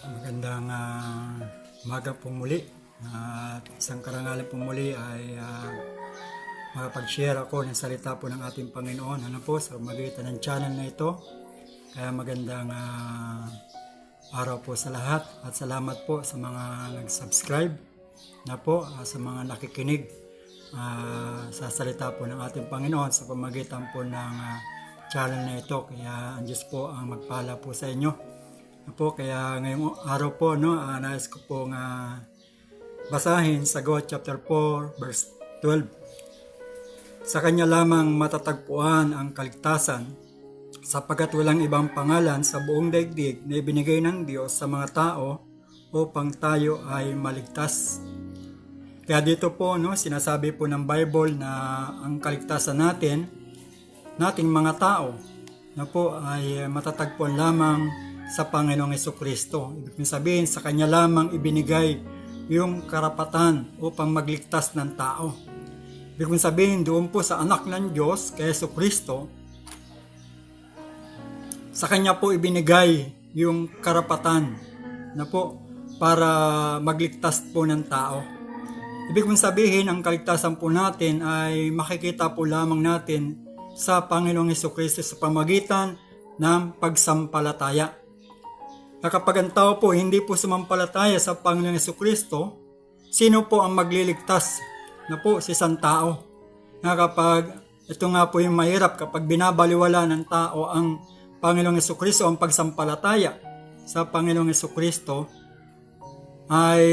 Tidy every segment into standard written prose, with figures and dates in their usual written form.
Magandang umaga po muli. At isang karangalan po muli ay makapag-share ako ng salita po ng ating Panginoon. Ano po, sa magitan ng channel na ito. Kaya magandang araw po sa lahat. At salamat po sa mga nag-subscribe na po, sa mga nakikinig sa salita po ng ating Panginoon sa pamagitan po ng channel na ito. Kaya ang Diyos po ang magpala po sa inyo. Po, kaya ngayong araw po nais ko pong basahin sa Sagot chapter 4 verse 12. Sa kanya lamang matatagpuan ang kaligtasan, sapagkat walang ibang pangalan sa buong daigdig na ibinigay ng Diyos sa mga tao upang tayo ay maligtas. Kaya dito po sinasabi po ng Bible na ang kaligtasan nating mga tao na po ay matatagpuan lamang sa Panginoong Hesukristo. Ibig sabihin, sa Kanya lamang ibinigay yung karapatan upang magligtas ng tao. Ibig sabihin, doon po sa anak ng Diyos, kay Hesukristo, sa Kanya po ibinigay yung karapatan na po para magligtas po ng tao. Ibig sabihin, ang kaligtasan po natin ay makikita po lamang natin sa Panginoong Hesukristo sa pamagitan ng pagsampalataya. Na kapag ang tao po hindi po sumampalataya sa Panginoong Hesukristo, sino po ang magliligtas na po si isang tao? Na kapag ito nga po yung mahirap, kapag binabaliwala ng tao ang Panginoong Hesukristo, ang pagsampalataya sa Panginoong Hesukristo, ay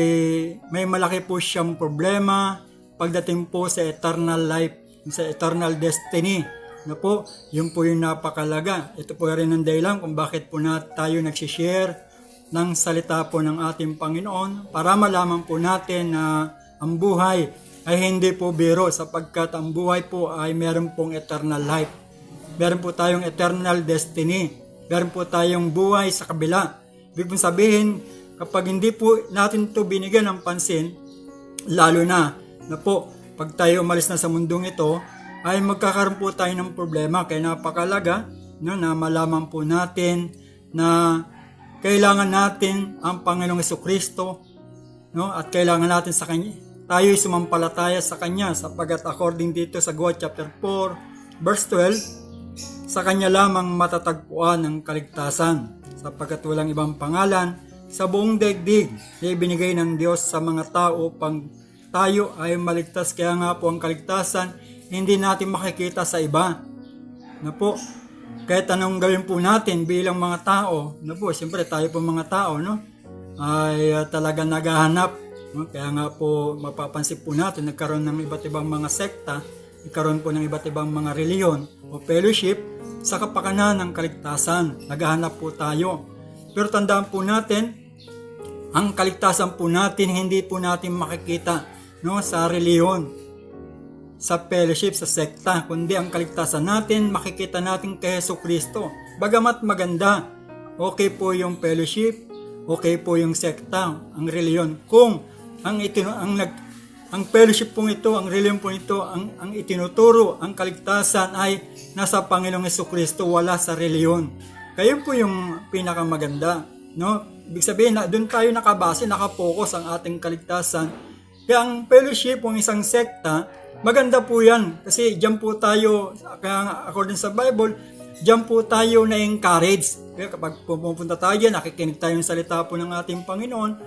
may malaki po siyang problema pagdating po sa eternal life, sa eternal destiny. Na po, yun po yung napakalaga. Ito po rin ang dahilan kung bakit po tayo nagsishare ng salita po ng ating Panginoon para malaman po natin na ang buhay ay hindi po biro, sapagkat ang buhay po ay meron pong eternal life. Meron po tayong eternal destiny. Meron po tayong buhay sa kabila. Ibig sabihin, kapag hindi po natin ito binigyan ng pansin, lalo na po, pag tayo umalis na sa mundong ito, ay magkakaroon po tayo ng problema. Kaya napakalaga na malaman po natin na kailangan natin ang Panginoong Hesukristo, at kailangan natin sa Kanya, tayo sumampalataya sa Kanya, sapagkat according dito sa Sagot chapter 4 verse 12, sa Kanya lamang matatagpuan ang kaligtasan, sapagkat walang ibang pangalan sa buong daigdig na ibinigay ng Diyos sa mga tao upang tayo ay maligtas. Kaya nga po ang kaligtasan hindi natin makikita sa iba. Na po, kahit anong gawin po natin bilang mga tao, siyempre tayo po mga tao, ay talaga naghahanap. Kaya nga po, mapapansin po natin, nagkaroon ng iba't ibang mga sekta, nagkaroon po ng iba't ibang mga reliyon o fellowship sa kapakanan ng kaligtasan. Naghahanap po tayo. Pero tandaan po natin, ang kaligtasan po natin, hindi po natin makikita sa reliyon, sa fellowship, sa sekta, kundi ang kaligtasan natin makikita natin kay Hesukristo. Bagamat maganda, okay po yung fellowship, okay po yung sekta, ang reliyon. Kung ang fellowship pong ito, ang reliyon po ito, ang itinuturo, ang kaligtasan ay nasa Panginoong Hesukristo, wala sa reliyon. Kayo po yung pinakamaganda, Ibig sabihin na doon tayo nakabase, nakapokus ang ating kaligtasan. Kaya ang fellowship, ang isang sekta, maganda po yan. Kasi diyan po tayo, according sa Bible, diyan po tayo na-encourage. Kaya kapag pupunta tayo dyan, nakikinig tayo ng salita po ng ating Panginoon,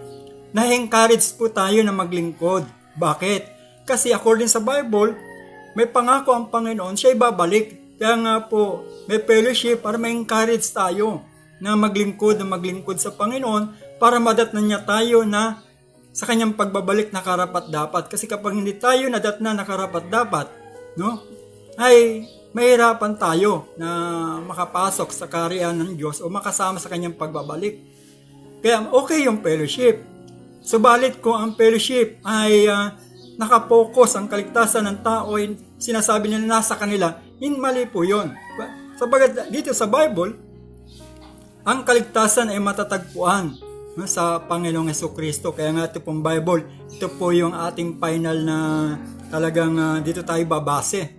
na-encourage po tayo na maglingkod. Bakit? Kasi according sa Bible, may pangako ang Panginoon, siya'y babalik. Kaya nga po, may fellowship para ma-encourage tayo na maglingkod sa Panginoon para madatnan niya tayo na sa kanyang pagbabalik na karapat-dapat. Kasi kapag hindi tayo nadatnan na karapat-dapat, ay mahirapan tayo na makapasok sa kaharian ng Diyos o makasama sa kanyang pagbabalik. Kaya okay yung fellowship. Subalit kung ang fellowship ay nakapokus ang kaligtasan ng tao, sinasabi nila nasa kanila, mali po yun. Sabagat dito sa Bible, ang kaligtasan ay matatagpuan sa Panginoong Hesukristo. Kaya nga ito pong Bible, ito po yung ating final na talagang dito tayo babase.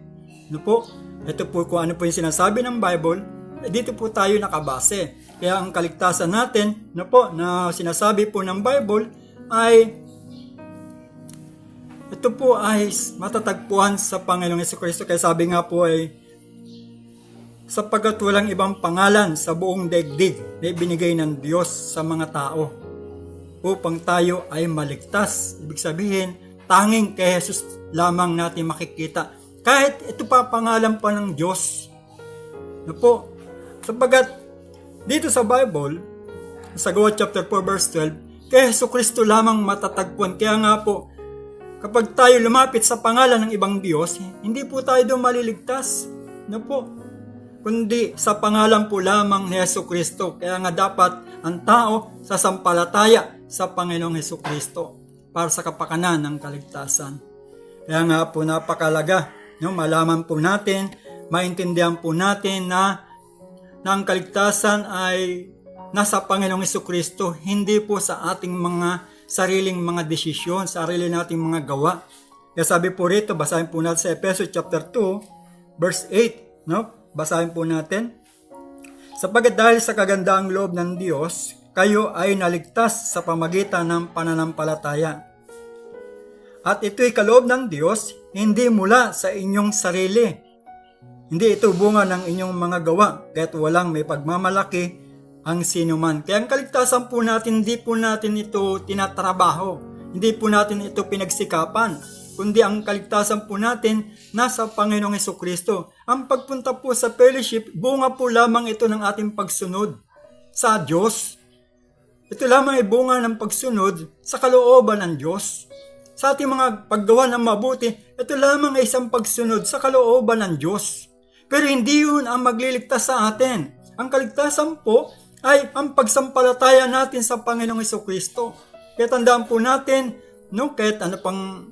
Ito po kung ano po yung sinasabi ng Bible, dito po tayo nakabase. Kaya ang kaligtasan natin na sinasabi po ng Bible ay ito po ay matatagpuan sa Panginoong Jesucristo. Kaya sabi nga po ay sapagkat walang ibang pangalan sa buong daigdig na ibinigay ng Diyos sa mga tao upang tayo ay maligtas. Ibig sabihin, tanging kay Jesus lamang natin makikita. Kahit ito pa pangalan pa ng Diyos. Sapagkat dito sa Bible, sa Gawa chapter 4 verse 12, kay Jesucristo lamang matatagpuan. Kaya nga po, kapag tayo lumapit sa pangalan ng ibang Diyos, hindi po tayo doon maliligtas. Kundi sa pangalan po lamang ni Jesucristo. Kaya nga dapat ang tao sasampalataya sa Panginoong Jesucristo para sa kapakanan ng kaligtasan. Kaya nga po napakalaga, malaman po natin, maintindihan po natin na ang kaligtasan ay nasa Panginoong Jesucristo, hindi po sa ating mga sariling mga desisyon, sarili nating mga gawa. Kaya sabi po rito, basahin po natin sa Efeso chapter 2, verse 8. Basahin po natin. Sapagkat dahil sa kagandaang loob ng Diyos, kayo ay naligtas sa pamagitan ng pananampalataya. At ito'y kaloob ng Diyos, hindi mula sa inyong sarili. Hindi ito bunga ng inyong mga gawa, kaya't walang may pagmamalaki ang sinuman. Kaya ang kaligtasan po natin, hindi po natin ito tinatrabaho. Hindi po natin ito pinagsikapan. Kundi ang kaligtasan po natin nasa Panginoong Jesucristo. Ang pagpunta po sa fellowship, bunga po lamang ito ng ating pagsunod sa Diyos. Ito lamang ay bunga ng pagsunod sa kalooban ng Diyos. Sa ating mga paggawa ng mabuti, ito lamang ay isang pagsunod sa kalooban ng Diyos. Pero hindi yun ang magliligtas sa atin. Ang kaligtasan po ay ang pagsampalataya natin sa Panginoong Jesucristo. Kaya tandaan po natin, kahit ano pang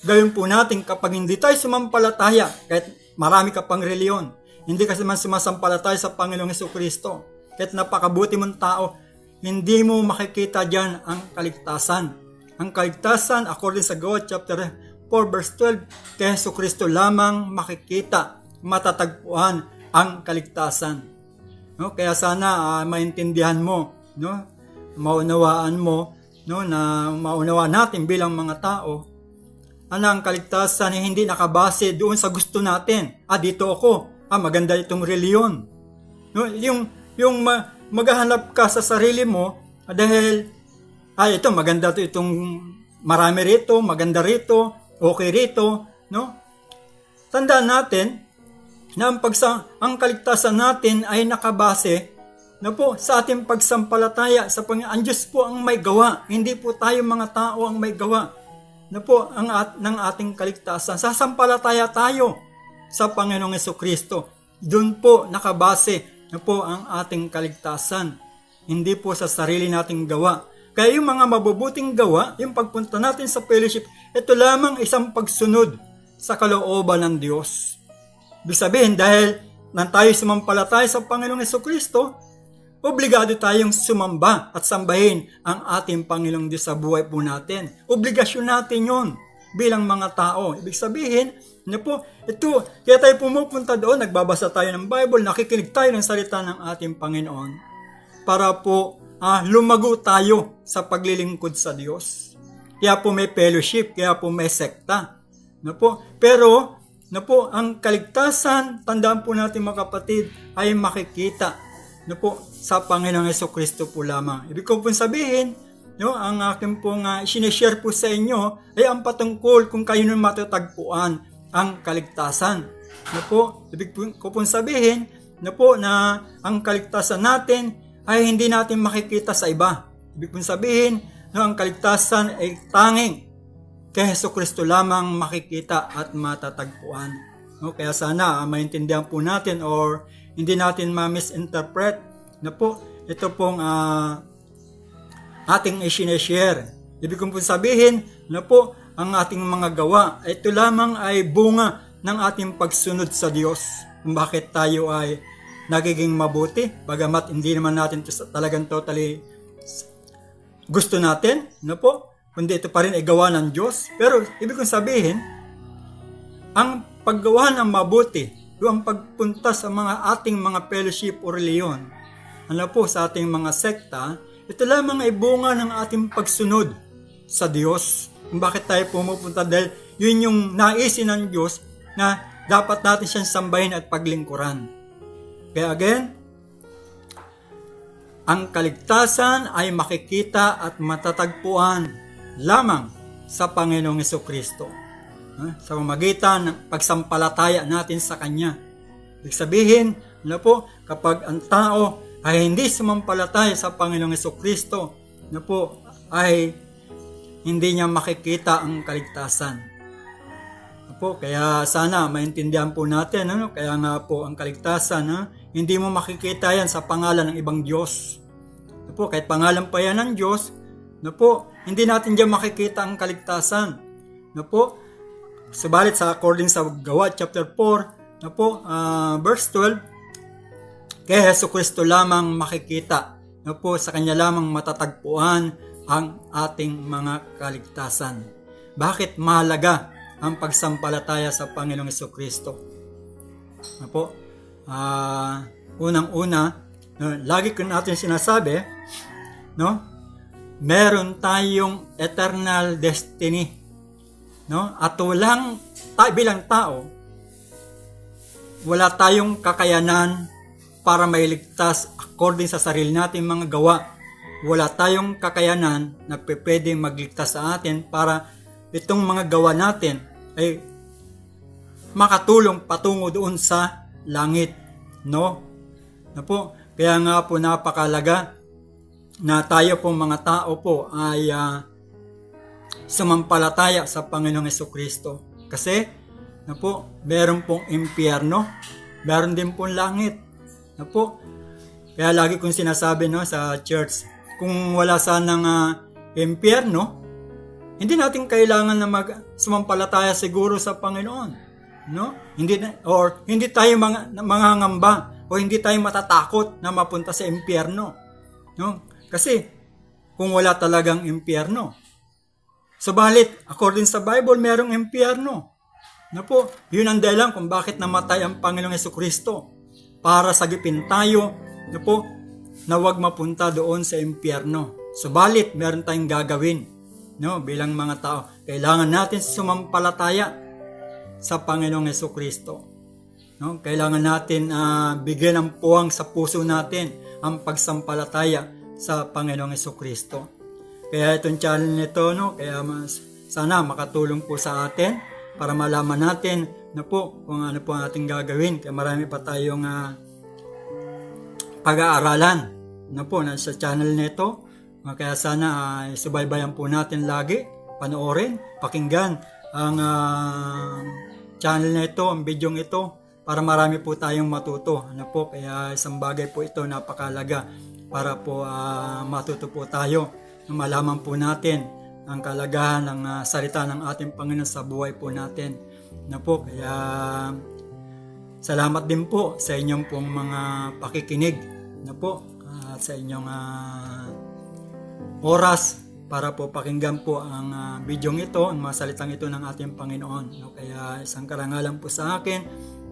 gawin po natin kapag hindi tayo sumampalataya, kahit marami ka pang reliyon, hindi ka naman sumasampalataya sa Panginoong Jesucristo, kahit napakabuti mong tao, hindi mo makikita dyan ang kaligtasan. Ang kaligtasan, according sa Gawa chapter 4 verse 12, kay Jesucristo lamang makikita, matatagpuan ang kaligtasan. Kaya sana maintindihan mo, maunawaan mo, na maunawaan natin bilang mga tao, ang kaligtasan ay hindi nakabase doon sa gusto natin. Dito ako, maganda itong reliyon. Yung maghahanap ka sa sarili mo dahil ito maganda itong marami rito, maganda rito, okay rito, Tandaan natin na ang kaligtasan natin ay nakabase sa ating pagsampalataya sa Panginoon. Ang Diyos po ang may gawa, hindi po tayo mga tao ang may gawa ng ating kaligtasan. Sasampalataya tayo sa Panginoong Jesucristo. Doon po nakabase ang ating kaligtasan, hindi po sa sarili nating gawa. Kaya yung mga mabubuting gawa, yung pagpunta natin sa fellowship, ito lamang isang pagsunod sa kalooban ng Diyos. Ibig sabihin, dahil nang tayo sumampalataya sa Panginoong Jesucristo, obligado tayong sumamba at sambahin ang ating Panginoong Diyos sa buhay po natin. Obligasyon natin yon bilang mga tao. Ibig sabihin, kaya tayo pumupunta doon, nagbabasa tayo ng Bible, nakikinig tayo ng salita ng ating Panginoon para po lumago tayo sa paglilingkod sa Diyos. Kaya po may fellowship, kaya po may sekta. Pero ang kaligtasan, tandaan po natin mga kapatid, ay makikita sa Panginoong Jesucristo po lamang. Ibig ko po sabihin, ang akin pong sinishare po sa inyo ay ang patungkol kung kayo nung matatagpuan ang kaligtasan. Ibig ko po sabihin na ang kaligtasan natin ay hindi natin makikita sa iba. Ibig po sabihin ang kaligtasan ay tanging kay Jesucristo lamang makikita at matatagpuan. Kaya sana maintindihan po natin or hindi natin ma-misinterpret ito pong ating i-share. Ibig kong sabihin ang ating mga gawa, ito lamang ay bunga ng ating pagsunod sa Diyos. Kung bakit tayo ay nagiging mabuti, bagamat hindi naman natin talagang totally gusto natin, kundi ito pa rin ay gawa ng Diyos. Pero ibig kong sabihin, ang paggawa ng mabuti yung pagpunta sa mga ating mga fellowship o reliyon, sa ating mga sekta, ito lamang ay bunga ng ating pagsunod sa Diyos. Kung bakit tayo pumupunta, dahil yun yung naisin ng Diyos na dapat natin siyang sambahin at paglingkuran. Kaya again, ang kaligtasan ay makikita at matatagpuan lamang sa Panginoong Jesucristo, sa pamamagitan ng pagsampalataya natin sa Kanya. Ibig sabihin, kapag ang tao ay hindi sumampalataya sa Panginoong Jesucristo, ay hindi niya makikita ang kaligtasan. Kaya sana maintindihan po natin, kaya nga po ang kaligtasan, hindi mo makikita yan sa pangalan ng ibang Diyos. Kahit pangalan pa yan ng Diyos, hindi natin diyan makikita ang kaligtasan. Subalit sa according sa Gawa chapter 4, verse 12, kay Jesucristo lamang makikita, sa Kanya lamang matatagpuan ang ating mga kaligtasan. Bakit mahalaga ang pagsampalataya sa Panginoong Jesucristo? Unang-una, lagi ko natin sinasabi, meron tayong eternal destiny, at walang bilang tao, wala tayong kakayanan para mailigtas according sa sarili nating mga gawa. Wala tayong kakayanan na pwedeng magligtas sa atin para itong mga gawa natin ay makatulong patungo doon sa langit. Kaya nga po napakalaga na tayo pong mga tao po ay sumampalataya sa Panginoong Jesucristo. Kasi meron pong impyerno, meron din pong langit. Kaya lagi kong sinasabi sa church, kung wala sanang impyerno, hindi natin kailangan na sumampalataya siguro sa Panginoon. Hindi tayo mangangamba o hindi tayo matatakot na mapunta sa impyerno. Kasi kung wala talagang impyerno. Subalit, according sa Bible, merong impyerno. Yun ang dahilan kung bakit namatay ang Panginoong Jesucristo. Para sagipin tayo, na huwag mapunta doon sa impyerno. Subalit, meron tayong gagawin. Bilang mga tao, kailangan natin sumampalataya sa Panginoong Jesucristo. Kailangan natin bigyan ng puwang sa puso natin ang pagsampalataya sa Panginoong Jesucristo. Kaya itong channel nito, kaya sana makatulong po sa atin para malaman natin kung ano po ang ating gagawin. Kaya marami pa tayong pag-aaralan sa channel nito. Kaya sana subaybayan po natin lagi, panoorin, pakinggan ang channel na ito, ang video ito, para marami po tayong matuto. Kaya isang bagay po ito napakalaga para po matuto po tayo, malaman po natin ang kalagahan ng salita ng ating Panginoon sa buhay po natin. Kaya salamat din po sa inyong pong mga pakikinig at sa inyong oras para po pakinggan po ang video ito, ang mga salitang ito ng ating Panginoon. Kaya isang karangalan po sa akin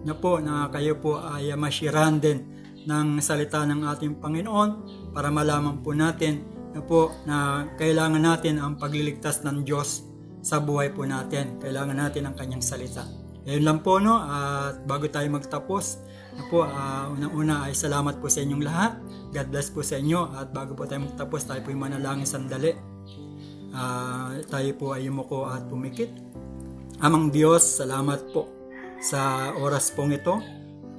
na kayo po ay mashiran din ng salita ng ating Panginoon para malaman po natin na kailangan natin ang pagliligtas ng Diyos sa buhay po natin. Kailangan natin ang Kanyang salita. Ayun lang po, at bago tayo magtapos, unang-una ay salamat po sa inyong lahat. God bless po sa inyo. At bago po tayo magtapos, tayo po yung manalangin sandali. Tayo po ay yumuko at pumikit. Amang Diyos, salamat po sa oras pong ito,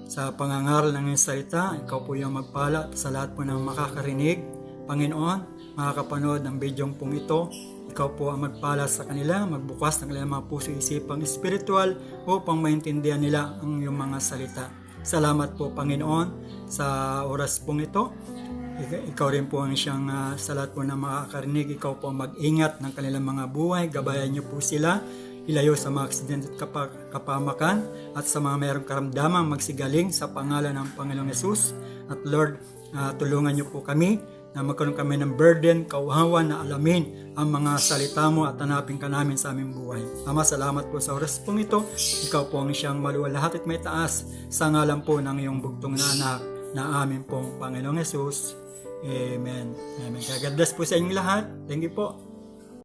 sa pangangaral ng iyong salita. Ikaw po yung magpala sa lahat po ng makakarinig. Panginoon, makakapanood ng bidyong pong ito, ikaw po ang magpala sa kanila, magbukas ng kanilang mga puso isipang espiritual upang maintindihan nila ang iyong mga salita. Salamat po Panginoon sa oras pong ito. Ikaw rin po ang siyang sa lahat po na makakarinig. Ikaw po ang mag-ingat ng kanilang mga buhay. Gabayan niyo po sila. Ilayo sa mga aksidente at kapamakan at sa mga mayroong karamdaman magsigaling sa pangalan ng Panginoong Yesus. At Lord, tulungan niyo po kami na magkaroon kami ng burden, kauhawa na alamin ang mga salita mo at hanapin ka namin sa aming buhay. Ama, salamat po sa oras pong ito. Ikaw po ang siyang maluwalhati at may taas sa ngalan po ng iyong bugtong na anak na amin pong Panginoong Hesus. Amen. Amen. Kaya God bless po sa inyong lahat. Thank you po.